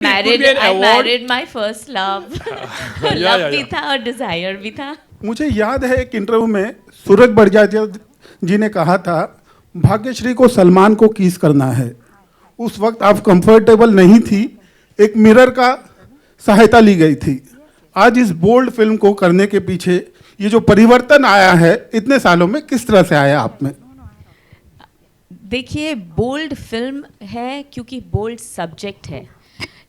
Married be an I award. Married my first love love भी yeah. था और Dzire भी था. मुझे याद है एक इंटरव्यू में सूरज बड़जात्या जी ने कहा था भाग्यश्री को सलमान को किस करना है. उस वक्त आप कंफर्टेबल नहीं थी, एक मिरर का सहायता ली गई थी. आज इस बोल्ड फिल्म को करने के पीछे ये जो परिवर्तन आया है इतने सालों में, किस तरह से आया आप में? देखिए, बोल्ड फिल्म है क्योंकि बोल्ड सब्जेक्ट है,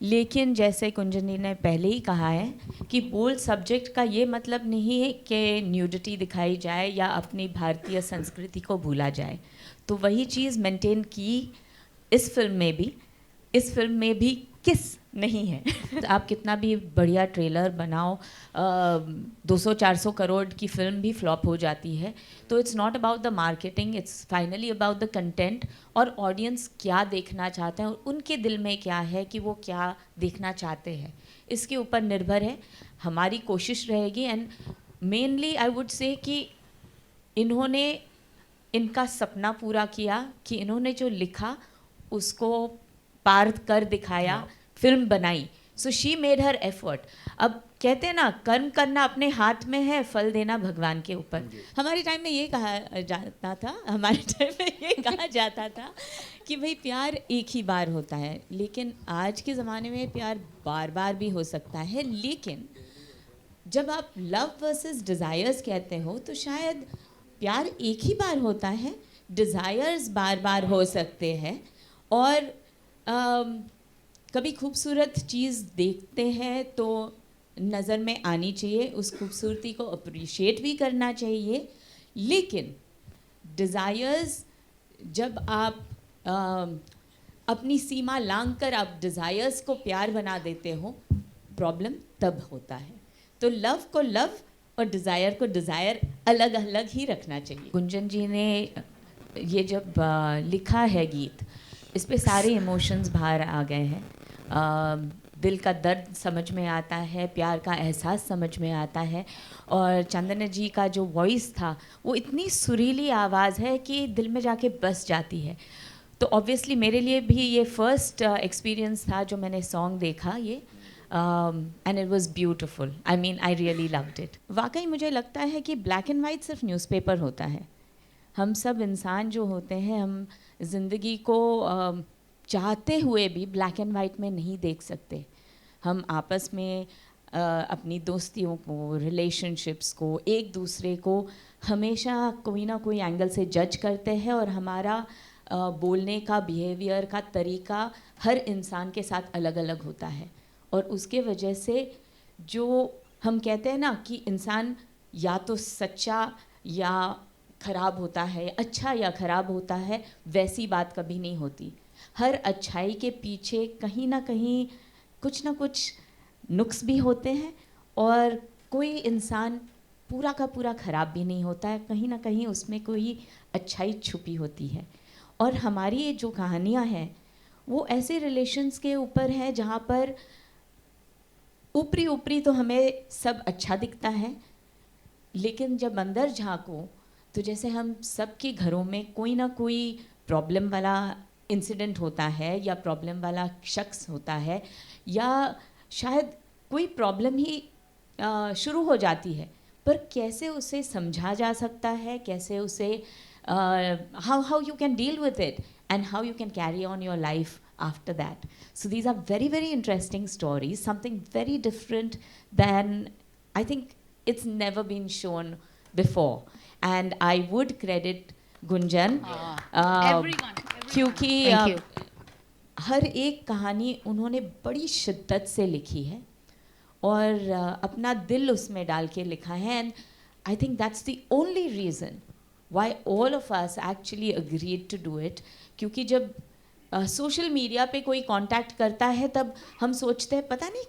लेकिन जैसे कुंजन जी ने पहले ही कहा है कि बोल्ड सब्जेक्ट का ये मतलब नहीं है कि न्यूडिटी दिखाई जाए या अपनी भारतीय संस्कृति को भूला जाए. तो वही चीज़ मेंटेन की इस फिल्म में भी. इस फिल्म में भी किस नहीं है. आप कितना भी बढ़िया ट्रेलर बनाओ, 200-400 करोड़ की फिल्म भी फ्लॉप हो जाती है. तो it's not about the marketing, it's finally about the content और ऑडियंस क्या देखना चाहते हैं और उनके दिल में क्या है कि वो क्या देखना चाहते हैं, इसके ऊपर निर्भर है. हमारी कोशिश रहेगी and mainly I would say कि इन्होंने इनका सपना पूरा किया कि इन्होंने जो लिखा उसको पार कर दिखाया, फिल्म बनाई. So she made her effort. अब कहते हैं ना, कर्म करना अपने हाथ में है, फल देना भगवान के ऊपर. हमारे टाइम में ये कहा जाता था कि भाई प्यार एक ही बार होता है, लेकिन आज के ज़माने में प्यार बार बार भी हो सकता है. लेकिन जब आप लव वर्सेस डिज़ायर्स कहते हो तो शायद प्यार एक ही बार होता है, डिज़ायर्स बार बार हो सकते हैं. और कभी खूबसूरत चीज़ देखते हैं तो नज़र में आनी चाहिए, उस खूबसूरती को अप्रिशिएट भी करना चाहिए. लेकिन डिज़ायर्स जब आप अपनी सीमा लांघ कर आप डिज़ायर्स को प्यार बना देते हो, प्रॉब्लम तब होता है. तो लव को लव और डिज़ायर को डिज़ायर अलग अलग ही रखना चाहिए. गुंजन जी ने ये जब लिखा है गीत, इस पे सारे इमोशंस बाहर आ गए हैं. दिल का दर्द समझ में आता है, प्यार का एहसास समझ में आता है. और चंदन जी का जो वॉइस था वो इतनी सुरीली आवाज़ है कि दिल में जाके बस जाती है. तो ऑब्वियसली मेरे लिए भी ये फर्स्ट एक्सपीरियंस था जो मैंने सॉन्ग देखा ये, and it was beautiful. I mean I really loved it. वाकई मुझे लगता है कि ब्लैक एंड वाइट सिर्फ न्यूज़पेपर होता है. हम सब इंसान जो होते हैं, हम ज़िंदगी को चाहते हुए भी ब्लैक एंड वाइट में नहीं देख सकते. हम आपस में अपनी दोस्तियों को, रिलेशनशिप्स को, एक दूसरे को हमेशा कोई ना कोई एंगल से जज करते हैं और हमारा बोलने का, बिहेवियर का तरीका हर इंसान के साथ अलग अलग होता है. और उसके वजह से जो हम कहते हैं ना कि इंसान या तो सच्चा या ख़राब होता है, अच्छा या ख़राब होता है, वैसी बात कभी नहीं होती. हर अच्छाई के पीछे कहीं ना कहीं कुछ ना कुछ नुक्स भी होते हैं और कोई इंसान पूरा का पूरा ख़राब भी नहीं होता है. कहीं ना कहीं उसमें कोई अच्छाई छुपी होती है. और हमारी ये जो कहानियाँ हैं वो ऐसे रिलेशंस के ऊपर है जहाँ पर ऊपरी ऊपरी तो हमें सब अच्छा दिखता है, लेकिन जब अंदर झांको तो जैसे हम सबके घरों में कोई ना कोई प्रॉब्लम वाला इंसिडेंट होता है या प्रॉब्लम वाला शख्स होता है, या शायद कोई प्रॉब्लम ही शुरू हो जाती है, पर कैसे उसे समझा जा सकता है, कैसे उसे how you can deal with it and how you can carry on your life after that. So these are very, very interesting stories, something very different than I think it's never been shown before. And I would credit Gunjan Everyone. क्योंकि Thank you. हर एक कहानी उन्होंने बड़ी शिद्दत से लिखी है और अपना दिल उसमें डाल के लिखा है. And I think that's the only reason why all of us actually agreed to do it. क्योंकि जब सोशल मीडिया पे कोई कांटेक्ट करता है तब हम सोचते हैं पता नहीं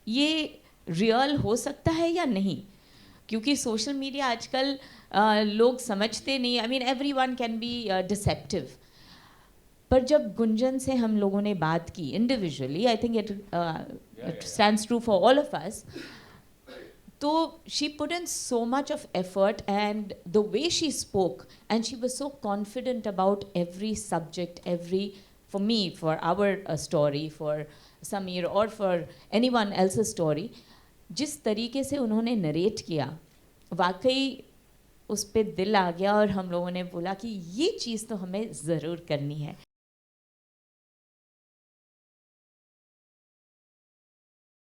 ये रियल हो सकता है या नहीं, क्योंकि सोशल मीडिया आजकल लोग समझते नहीं. I mean everyone can be deceptive. पर जब गुंजन से हम लोगों ने बात की individually, I think it stands true for all of us. So she put in so much of effort, and the way she spoke, and she was so confident about every subject, for me, for our story, for Sameer और for anyone else story, जिस तरीके से उन्होंने narrate किया, वाकई उस पे दिल आ गया और हम लोगों ने बोला कि ये चीज़ तो हमें ज़रूर करनी है।